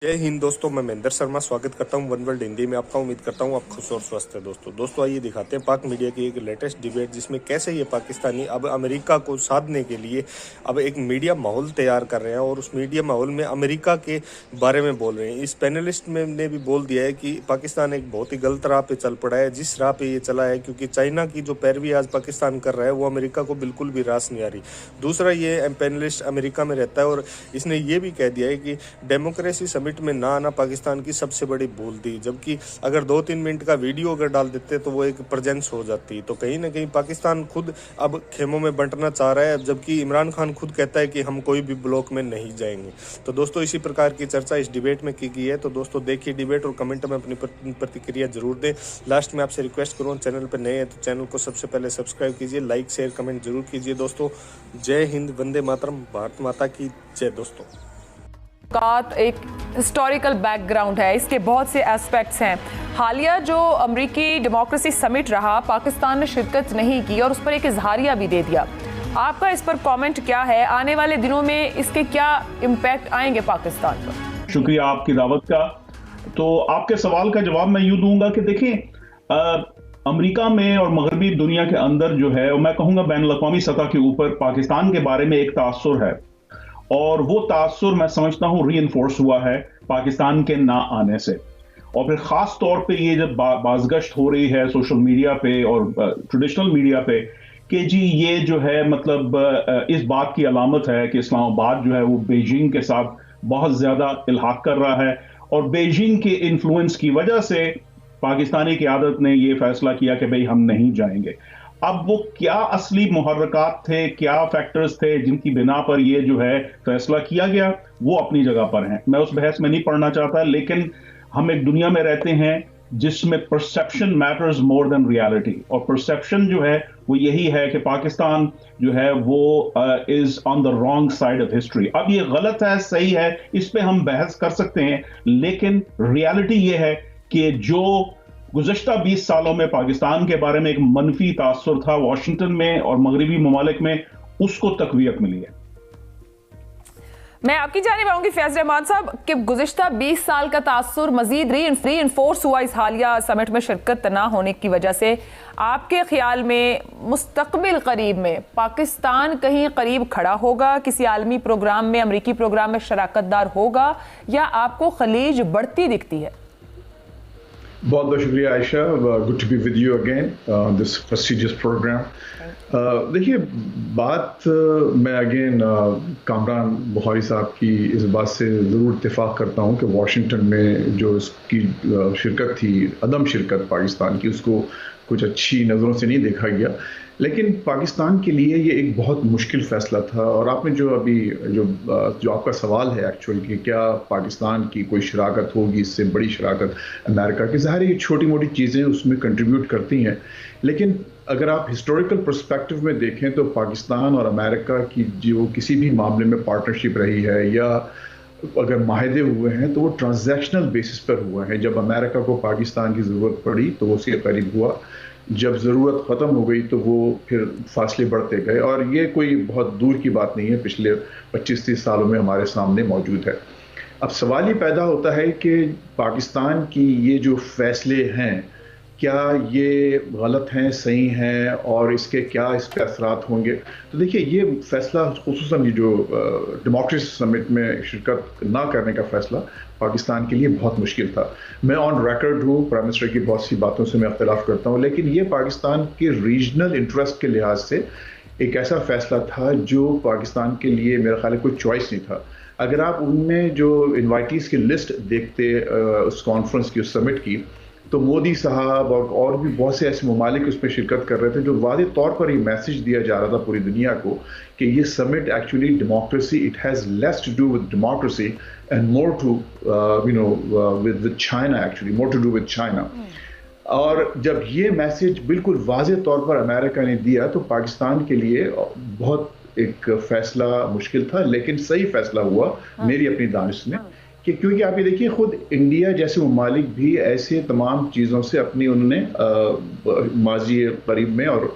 जय हिंद दोस्तों, मैं महेंद्र शर्मा स्वागत करता हूं वन वर्ल्ड हिंदी में आपका। उम्मीद करता हूं आप खुश और स्वस्थ हैं। दोस्तों आइए दिखाते हैं पाक मीडिया की एक लेटेस्ट डिबेट, जिसमें कैसे ये पाकिस्तानी अब अमेरिका को साधने के लिए अब एक मीडिया माहौल तैयार कर रहे हैं और उस मीडिया माहौल में अमेरिका के बारे में बोल रहे हैं। इस पैनलिस्ट में ने भी बोल दिया है कि पाकिस्तान एक बहुत ही गलत राह पे चल पड़ा है, जिस राह पे ये चला है, क्योंकि चाइना की जो पैरवी आज पाकिस्तान कर रहा है वो अमेरिका को बिल्कुल भी रास नहीं आ रही। दूसरा, ये पैनलिस्ट अमेरिका में रहता है और इसने ये भी कह दिया है कि डेमोक्रेसी समिट में ना आना पाकिस्तान की सबसे बड़ी भूल थी, जबकि अगर 2-3 मिनट का वीडियो अगर डाल देते तो वो एक प्रेजेंस हो जाती। तो कहीं ना कहीं पाकिस्तान खुद अब खेमों में बंटना चाह रहा है, जबकि इमरान खान खुद कहता है कि हम कोई भी ब्लॉक में नहीं जाएंगे। तो दोस्तों, इसी प्रकार की चर्चा इस डिबेट में की गई है। तो दोस्तों देखिए डिबेट और कमेंट में अपनी प्रतिक्रिया जरूर दें। लास्ट में आपसे रिक्वेस्ट करूँ, चैनल पर नए हैं तो चैनल को सबसे पहले सब्सक्राइब कीजिए, लाइक शेयर कमेंट जरूर कीजिए। दोस्तों जय हिंद, वंदे मातरम, भारत माता की जय। दोस्तों का एक हिस्टोरिकल बैकग्राउंड है, इसके बहुत से एस्पेक्ट्स हैं। हालिया जो अमेरिकी डेमोक्रेसी समिट रहा, पाकिस्तान ने शिरकत नहीं की और उस पर एक इजहारिया भी दे दिया। आपका इस पर कमेंट क्या है? आने वाले दिनों में इसके क्या इम्पैक्ट आएंगे पाकिस्तान पर? शुक्रिया आपकी दावत का। तो आपके सवाल का जवाब मैं यूं दूंगा कि देखें, अमेरिका में और मगरबी दुनिया के अंदर जो है, और मैं कहूंगा बैन अवी सतह के ऊपर पाकिस्तान के बारे में एक तासुर है, और वो तासुर मैं समझता हूं रीइंफोर्स हुआ है पाकिस्तान के ना आने से। और फिर खास तौर पे ये जब बाज़गश्त हो रही है सोशल मीडिया पे और ट्रेडिशनल मीडिया पे कि जी ये जो है मतलब इस बात की अलामत है कि इस्लामाबाद जो है वो बीजिंग के साथ बहुत ज्यादा इल्हाक कर रहा है, और बीजिंग के इन्फ्लुएंस की वजह से पाकिस्तानी क़यादत ने ये फैसला किया कि भाई हम नहीं जाएंगे। अब वो क्या असली मुहर्रकात थे, क्या फैक्टर्स थे जिनकी बिना पर ये जो है फैसला किया गया, वो अपनी जगह पर हैं। मैं उस बहस में नहीं पढ़ना चाहता, लेकिन हम एक दुनिया में रहते हैं जिसमें perception matters more than reality, और परसेप्शन जो है वो यही है कि पाकिस्तान जो है वो is on the wrong side of history. अब ये गलत है सही है, इस पे हम बहस कर सकते हैं, लेकिन रियलिटी ये है कि जो गुज़श्ता 20 सालों में पाकिस्तान के बारे में एक मनफी तासुर था वाशिंगटन में और मगरबी ममालिक में, उसको तकवीयत मिली है। मैं आपकी जानिब आऊंगी फैज रहमान साहब कि गुज़िश्ता 20 साल का तासुर मजीद रीइंफोर्स हुआ इस हालिया समिट में शिरकत ना होने की वजह से। आपके ख्याल में मुस्तकबिल करीब में पाकिस्तान कहीं करीब खड़ा होगा, किसी आलमी प्रोग्राम में, अमरीकी प्रोग्राम में शराकतदार होगा, या आपको खलीज बढ़ती दिखती है? बहुत बहुत शुक्रिया Ayesha, good to be with you again this prestigious programme. देखिए बात मैं अगेन कामरान बुखारी साहब की इस बात से ज़रूर इत्तेफाक करता हूँ कि वाशिंगटन में जो इसकी शिरकत थी, अदम शिरकत पाकिस्तान की, उसको कुछ अच्छी नज़रों से नहीं देखा गया। लेकिन पाकिस्तान के लिए ये एक बहुत मुश्किल फ़ैसला था। और आपने जो अभी जो आपका सवाल है एक्चुअल कि क्या पाकिस्तान की कोई शराकत होगी, इससे बड़ी शराकत अमेरिका की, ज़ाहिर है ये छोटी मोटी चीज़ें उसमें कंट्रीब्यूट करती हैं, लेकिन अगर आप हिस्टोरिकल पर्सपेक्टिव में देखें तो पाकिस्तान और अमेरिका की जो किसी भी मामले में पार्टनरशिप रही है या अगर माहदे हुए हैं तो वो ट्रांजैक्शनल बेसिस पर हुआ है। जब अमेरिका को पाकिस्तान की ज़रूरत पड़ी तो वो उसके करीब हुआ, जब ज़रूरत ख़त्म हो गई तो वो फिर फासले बढ़ते गए, और ये कोई बहुत दूर की बात नहीं है, पिछले 25-30 सालों में हमारे सामने मौजूद है। अब सवाल ये पैदा होता है कि पाकिस्तान की ये जो फैसले हैं, क्या ये गलत हैं, सही हैं, और इसके क्या इस पर असरात होंगे। तो देखिए ये फैसला खुसूसन ये जो डेमोक्रेसी समिट में शिरकत ना करने का फैसला पाकिस्तान के लिए बहुत मुश्किल था। मैं ऑन रिकॉर्ड हूँ, प्राइम मिनिस्टर की बहुत सी बातों से मैं इख्तिलाफ करता हूँ, लेकिन ये पाकिस्तान के रीजनल इंटरेस्ट के लिहाज से एक ऐसा फैसला था जो पाकिस्तान के लिए मेरा ख्याल है कोई चॉइस नहीं था। अगर आप उनमें जो इन्वाइटीज़ की लिस्ट देखते उस कॉन्फ्रेंस की, उस समिट की, तो मोदी साहब और भी बहुत से ऐसे ममालिक उसमें शिरकत कर रहे थे, जो वादे तौर पर ये मैसेज दिया जा रहा था पूरी दुनिया को कि ये summit actually democracy, it has less to do with democracy and more to with China, actually more to do with China. और जब ये मैसेज बिल्कुल वाजे तौर पर अमेरिका ने दिया तो पाकिस्तान के लिए बहुत एक फैसला मुश्किल था, लेकिन सही फैसला हुआ मेरी अपनी दानिश में, कि क्योंकि आप ये देखिए खुद इंडिया जैसे ममालिक भी ऐसे तमाम चीज़ों से अपनी उन्होंने माजी करीब में और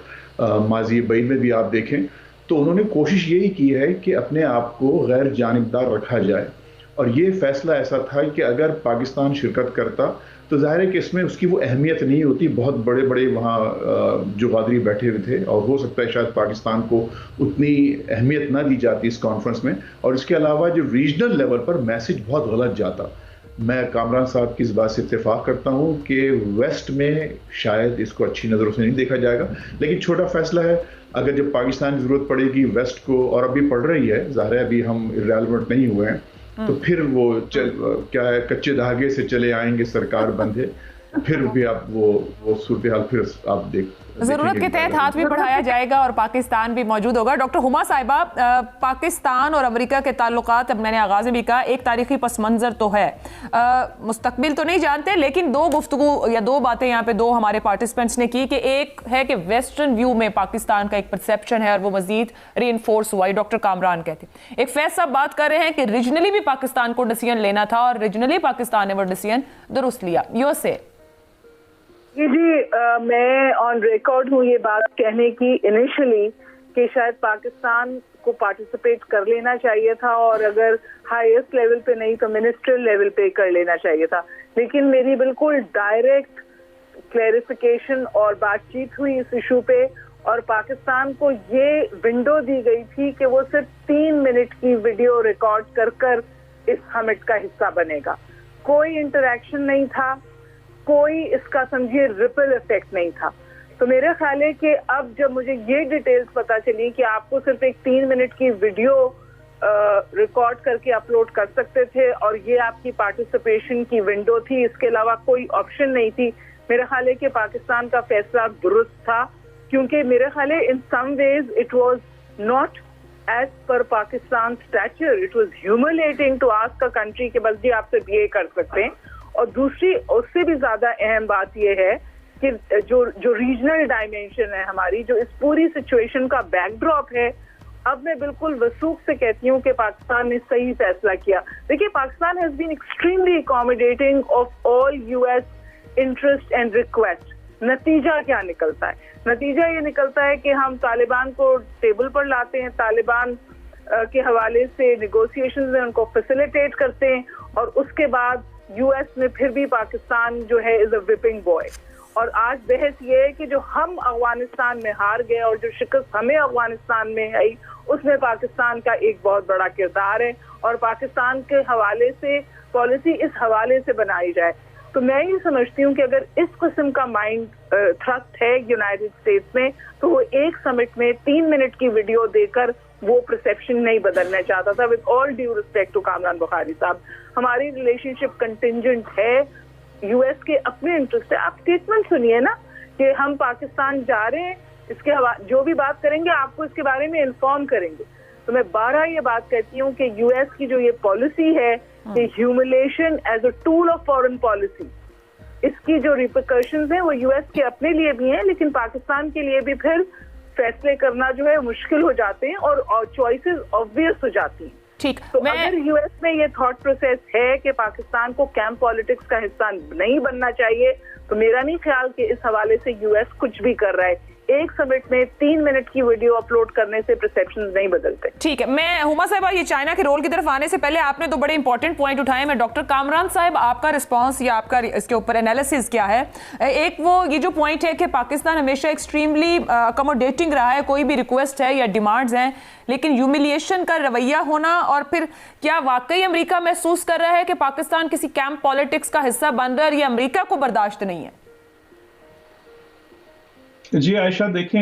माजी बैद में भी आप देखें तो उन्होंने कोशिश यही की है कि अपने आप को गैर जानिबदार रखा जाए। और ये फैसला ऐसा था कि अगर पाकिस्तान शिरकत करता तो जाहिर है कि इसमें उसकी वो अहमियत नहीं होती। बहुत बड़े बड़े वहाँ जो गादरी बैठे हुए थे और हो सकता है शायद पाकिस्तान को उतनी अहमियत ना दी जाती इस कॉन्फ्रेंस में, और इसके अलावा जो रीजनल लेवल पर मैसेज बहुत गलत जाता। मैं कामरान साहब की इस बात से इत्तेफाक करता हूँ कि वेस्ट में शायद इसको अच्छी नज़रों से नहीं देखा जाएगा, लेकिन छोटा फैसला है। अगर जब पाकिस्तान की ज़रूरत पड़ेगी वेस्ट को, और अभी पड़ रही है, ज़ाहिर है अभी हम इररेलेवेंट नहीं हुए हैं, तो फिर वो क्या है, कच्चे धागे से चले आएंगे, सरकार बंधे, फिर भी आप वो सूरत हाल फिर आप जरूरत के तहत हाथ भी बढ़ाया जाएगा और पाकिस्तान भी मौजूद होगा। डॉक्टर हुमा साहिबा, पाकिस्तान और अमेरिका के ताल्लुकात, अब मैंने आगाज में भी कहा, एक तारीखी पस मंजर तो है, मुस्तकबिल तो नहीं जानते, लेकिन दो गुफ्तगू या दो बातें यहाँ पे दो हमारे पार्टिसिपेंट्स ने की कि एक है कि वेस्टर्न व्यू में पाकिस्तान का एक परसेप्शन है और वो मजीद रीइंफोर्स हुआ। डॉक्टर कामरान कहते हैं, एक फैज साहब बात कर रहे हैं कि रीजनली भी पाकिस्तान को डिसीजन लेना था और रीजनली पाकिस्तान ने वो डिसीजन दुरुस्त लिया। यूएसए जी, मैं ऑन रिकॉर्ड हूँ ये बात कहने की इनिशियली कि शायद पाकिस्तान को पार्टिसिपेट कर लेना चाहिए था, और अगर हाईएस्ट लेवल पे नहीं तो मिनिस्ट्रियल लेवल पे कर लेना चाहिए था। लेकिन मेरी बिल्कुल डायरेक्ट क्लैरिफिकेशन और बातचीत हुई इस इशू पे, और पाकिस्तान को ये विंडो दी गई थी कि वो सिर्फ 3 मिनट की वीडियो रिकॉर्ड कर कर इस समिट का हिस्सा बनेगा। कोई इंटरेक्शन नहीं था, कोई इसका समझिए रिपल इफेक्ट नहीं था। तो मेरा ख्याल है कि अब जब मुझे ये डिटेल्स पता चली कि आपको सिर्फ एक 3 मिनट की वीडियो रिकॉर्ड करके अपलोड कर सकते थे और ये आपकी पार्टिसिपेशन की विंडो थी, इसके अलावा कोई ऑप्शन नहीं थी, मेरा ख्याल है कि पाकिस्तान का फैसला दुरुस्त था। क्योंकि मेरा ख्याल है in some ways it was not as per Pakistan stature, it was humiliating to ask a country के बस जी आप सिर्फ ये कर सकते हैं। और दूसरी उससे भी ज्यादा अहम बात यह है कि जो रीजनल डायमेंशन है हमारी, जो इस पूरी सिचुएशन का बैकड्रॉप है, अब मैं बिल्कुल वसूख से कहती हूँ कि पाकिस्तान ने सही फैसला किया। देखिए, Pakistan has been extremely accommodating of all US interest and request. नतीजा क्या निकलता है? नतीजा ये निकलता है कि हम तालिबान को टेबल पर लाते हैं, तालिबान के हवाले से नेगोशिएशंस में उनको फैसिलिटेट करते हैं, और उसके बाद यूएस में फिर भी पाकिस्तान जो है इज अ विपिंग बॉय। और आज बहस ये है कि जो हम अफगानिस्तान में हार गए और जो शिकस्त हमें अफगानिस्तान में आई, उसमें पाकिस्तान का एक बहुत बड़ा किरदार है, और पाकिस्तान के हवाले से पॉलिसी इस हवाले से बनाई जाए। तो मैं ये समझती हूँ कि अगर इस किस्म का माइंड थ्रस्ट है यूनाइटेड स्टेट्स में, तो वो एक समिट में 3 मिनट की वीडियो देकर वो परसेप्शन नहीं बदलना चाहता था। With all due respect to Kamran Bukhari साहब, हमारी रिलेशनशिप कंटिंजेंट है, यूएस के अपने इंटरेस्ट है। आप स्टेटमेंट सुनिए ना कि हम पाकिस्तान जा रहे हैं, इसके जो भी बात करेंगे आपको इसके बारे में इन्फॉर्म करेंगे। तो मैं 12 ये बात कहती हूँ कि यूएस की जो ये पॉलिसी है कि humiliation as a tool of foreign policy, इसकी जो रिपरकशंस हैं वो यूएस के अपने लिए भी हैं, लेकिन पाकिस्तान के लिए भी फिर फैसले करना जो है मुश्किल हो जाते हैं और चॉइसेस ऑब्वियस हो जाती हैं। ठीक, तो अगर यूएस में ये थॉट प्रोसेस है कि पाकिस्तान को कैंप पॉलिटिक्स का हिस्सा नहीं बनना चाहिए, तो मेरा नहीं ख्याल कि इस हवाले से यूएस कुछ भी कर रहा है। एक समिट में 3 मिनट की वीडियो अपलोड करने से परसेप्शन नहीं बदलते। ठीक है, मैं हुमा साहिबा ये चाइना के रोल की तरफ आने से पहले आपने तो बड़े इंपॉर्टेंट पॉइंट उठाए। मैं डॉक्टर कामरान साहब, आपका रिस्पांस या आपका इसके ऊपर एनालिसिस क्या है? एक वो ये जो पॉइंट है कि पाकिस्तान हमेशा एक्सट्रीमली अकोमोडेटिंग रहा है, कोई भी रिक्वेस्ट है या डिमांड्स हैं, लेकिन ह्यूमिलिएशन का रवैया होना, और फिर क्या वाकई अमेरिका महसूस कर रहा है कि पाकिस्तान किसी कैंप पॉलिटिक्स का हिस्सा बन रहा है, या अमेरिका को बर्दाश्त नहीं है? जी आयशा, देखें,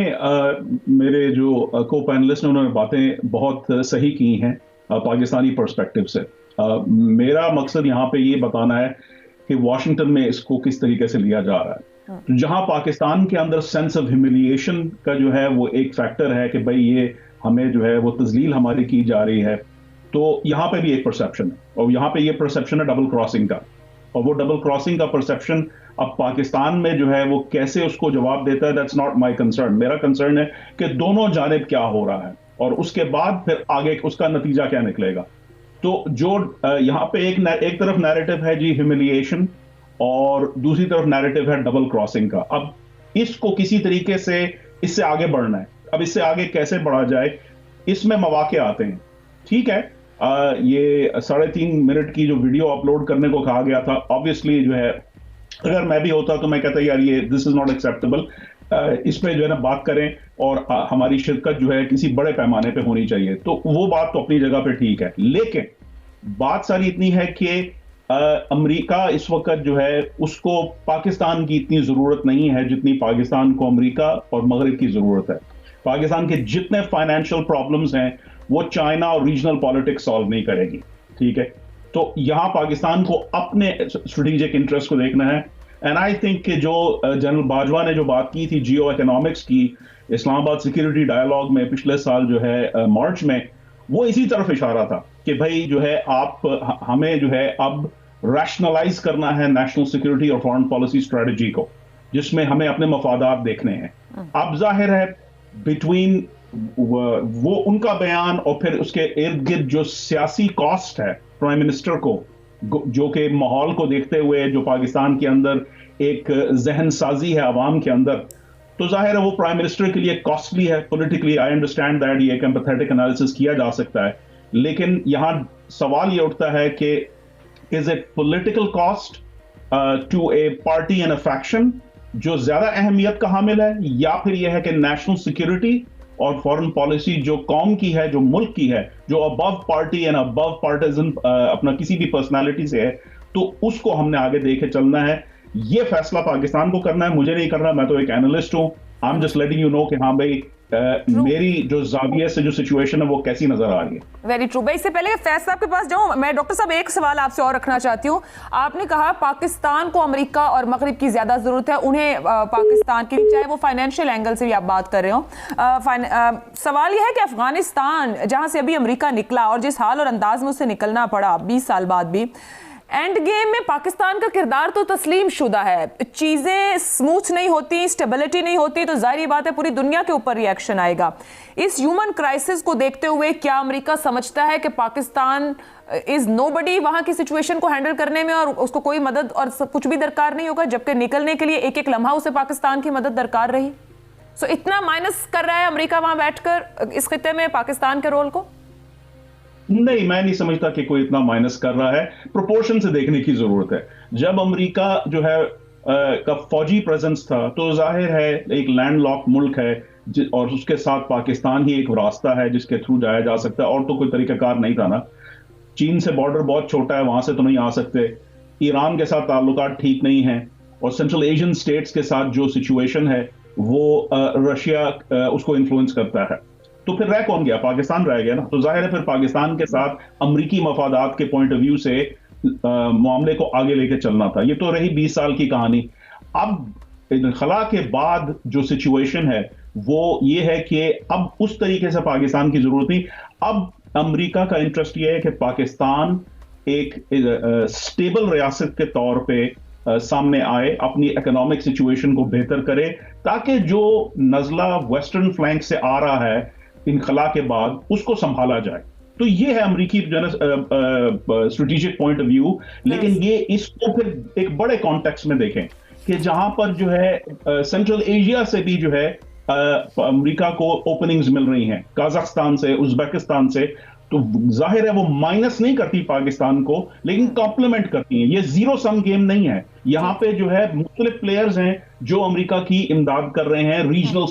मेरे जो को पैनलिस्ट ने उन्होंने बातें बहुत सही की हैं पाकिस्तानी पर्सपेक्टिव से। मेरा मकसद यहाँ पे ये बताना है कि वॉशिंगटन में इसको किस तरीके से लिया जा रहा है। जहां पाकिस्तान के अंदर सेंस ऑफ ह्यूमिलिएशन का जो है वो एक फैक्टर है कि भाई ये हमें जो है वो तजलील हमारी की जा रही है, तो यहाँ पे भी एक परसेप्शन है, और यहाँ पे ये परसेप्शन है डबल क्रॉसिंग का। और वो डबल क्रॉसिंग का परसेप्शन अब पाकिस्तान में जो है वो कैसे उसको जवाब देता है, दैट्स नॉट माय कंसर्न। मेरा कंसर्न है कि दोनों जानिब क्या हो रहा है और उसके बाद फिर आगे उसका नतीजा क्या निकलेगा। तो जो यहाँ पे एक तरफ नैरेटिव है जी ह्यूमिलिएशन, और दूसरी तरफ नैरेटिव है डबल क्रॉसिंग का। अब इसको किसी तरीके से इससे आगे बढ़ना है। अब इससे आगे कैसे बढ़ा जाए, इसमें मौके आते हैं। ठीक है, ये 3.5 मिनट की जो वीडियो अपलोड करने को कहा गया था, ऑब्वियसली जो है अगर मैं भी होता तो मैं कहता यार ये दिस इज नॉट एक्सेप्टेबल, इस पे जो है ना बात करें और हमारी शिरकत जो है किसी बड़े पैमाने पे होनी चाहिए। तो वो बात तो अपनी जगह पे ठीक है, लेकिन बात सारी इतनी है कि अमेरिका इस वक्त जो है उसको पाकिस्तान की इतनी जरूरत नहीं है जितनी पाकिस्तान को अमेरिका और मगरिब की जरूरत है। पाकिस्तान के जितने फाइनेंशियल प्रॉब्लम्स हैं वो चाइना और रीजनल पॉलिटिक्स सॉल्व नहीं करेगी, ठीक है। तो यहां पाकिस्तान को अपने स्ट्रेटेजिक इंटरेस्ट को देखना है। एंड आई थिंक कि जो जनरल बाजवा ने जो बात की थी जियो इकोनॉमिक्स की इस्लामाबाद सिक्योरिटी डायलॉग में पिछले साल जो है मार्च में, वो इसी तरफ इशारा था कि भाई जो है आप हमें जो है अब रैशनलाइज करना है नेशनल सिक्योरिटी और फॉरेन पॉलिसी स्ट्रेटजी को, जिसमें हमें अपने मफादात देखने हैं। अब जाहिर है बिटवीन वो उनका बयान और फिर उसके इर्द गिर्द जो सियासी कॉस्ट है प्राइम मिनिस्टर को, जो कि माहौल को देखते हुए जो पाकिस्तान के अंदर एक जहन साजी है आवाम के अंदर, तो जाहिर है वो प्राइम मिनिस्टर के लिए कॉस्टली है पॉलिटिकली। आई अंडरस्टैंड दैट, ये एक एम्पैथेटिक एनालिसिस किया जा सकता है, लेकिन यहां सवाल ये उठता है कि is it political cost to a party and a faction जो ज्यादा अहमियत का हामिल है, या फिर यह है कि नेशनल सिक्योरिटी और फॉरेन पॉलिसी जो कौम की है, जो मुल्क की है, जो above party and above partisan अपना किसी भी पर्सनालिटी से है, तो उसको हमने आगे देखे चलना है। ये फैसला पाकिस्तान को करना है, मुझे नहीं करना। मैं तो एक एनालिस्ट हूं, I am just letting you know कि हाँ भाई मेरी जो जाविये से जो सिचुएशन है वो कैसी नजर आ रही है। Very true. भाई इससे पहले फैज साहब के पास जाऊं, मैं डॉक्टर साहब एक सवाल आपसे और रखना चाहती हूं। आपने कहा पाकिस्तान को अमेरिका और मगरिब की ज्यादा जरूरत है, उन्हें पाकिस्तान की, चाहे वो फाइनेंशियल एंगल से भी आप बात कर रहे हो। सवाल यह है कि अफगानिस्तान जहां से अभी अमेरिका निकला और जिस हाल और अंदाज में उसे निकलना पड़ा 20 साल बाद भी, एंड गेम में पाकिस्तान का किरदार तो तस्लीम शुदा है। चीजें स्मूथ नहीं होती, स्टेबिलिटी नहीं होती, तो जाहिर बात है पूरी दुनिया के ऊपर रिएक्शन आएगा। इस ह्यूमन क्राइसिस को देखते हुए क्या अमेरिका समझता है कि पाकिस्तान इज नोबडी वहां की सिचुएशन को हैंडल करने में, और उसको कोई मदद और कुछ भी दरकार नहीं होगा, जबकि निकलने के लिए एक एक लम्हा उसे पाकिस्तान की मदद दरकार रही? सो इतना माइनस कर रहा है अमेरिका वहां बैठकर इस खित्ते में पाकिस्तान के रोल को? नहीं, मैं नहीं समझता कि कोई इतना माइनस कर रहा है। प्रोपोर्शन से देखने की जरूरत है। जब अमेरिका जो है का फौजी प्रेजेंस था, तो जाहिर है एक लैंडलॉक मुल्क है और उसके साथ पाकिस्तान ही एक रास्ता है जिसके थ्रू जाया जा सकता है, और तो कोई तरीकाकार नहीं था ना। चीन से बॉर्डर बहुत छोटा है, वहां से तो नहीं आ सकते। ईरान के साथ ताल्लुकात ठीक नहीं है, और सेंट्रल एशियन स्टेट्स के साथ जो सिचुएशन है वो रशिया उसको इन्फ्लुएंस करता है। तो फिर रह कौन गया? पाकिस्तान रह गया ना। तो जाहिर है फिर पाकिस्तान के साथ अमरीकी मफादात के पॉइंट ऑफ व्यू से मामले को आगे लेके चलना था। ये तो रही 20 साल की कहानी। अब खला के बाद जो सिचुएशन है वो ये है कि अब उस तरीके से पाकिस्तान की जरूरत नहीं। अब अमरीका का इंटरेस्ट ये है कि पाकिस्तान एक स्टेबल रियासत के तौर पे सामने आए, अपनी इकोनॉमिक सिचुएशन को बेहतर करे, ताकि जो नजला वेस्टर्न फ्लैंक से आ रहा है इनखला के बाद उसको संभाला जाए। तो ये है अमरीकी स्ट्रेटेजिक पॉइंट ऑफ व्यू। लेकिन ये इसको फिर एक बड़े कॉन्टेक्स्ट में देखें कि जहां पर जो है सेंट्रल एशिया से भी जो है अमरीका को ओपनिंग्स मिल रही हैं, काजाख्स्तान से, उज्बेकिस्तान से, तो जाहिर है वो माइनस नहीं करती पाकिस्तान को, लेकिन कॉम्प्लीमेंट करती हैं। ये जीरो सम गेम नहीं है। यहाँ पे जो है मुख्तलिफ प्लेयर्स हैं जो अमेरिका की इमदाद कर रहे हैं, रीजनल